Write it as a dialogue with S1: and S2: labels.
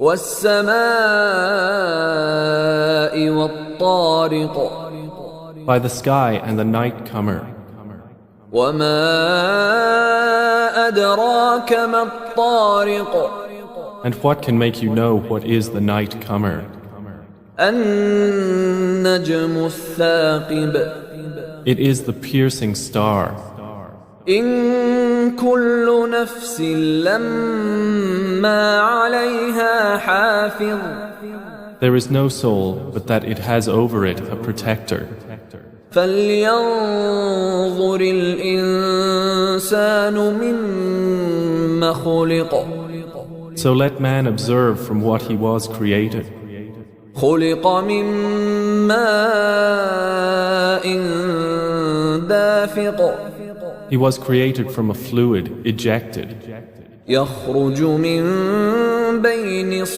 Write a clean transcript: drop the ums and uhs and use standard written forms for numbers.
S1: والسماء والطارق
S2: by the sky and the night comer.
S1: وما أدراك ما الطارق
S2: And what can make you know what is the night comer?
S1: النجم الثاقب
S2: It is the piercing star.
S1: إن كل نفس لما عليها حافظ
S2: There is no soul but that it has over it a protector.
S1: فلينظر الإنسان مما خلق
S2: So let man observe from what he was created.
S1: خلق من ماء دافق
S2: He was created from a fluid ejected.
S1: يخرج من بين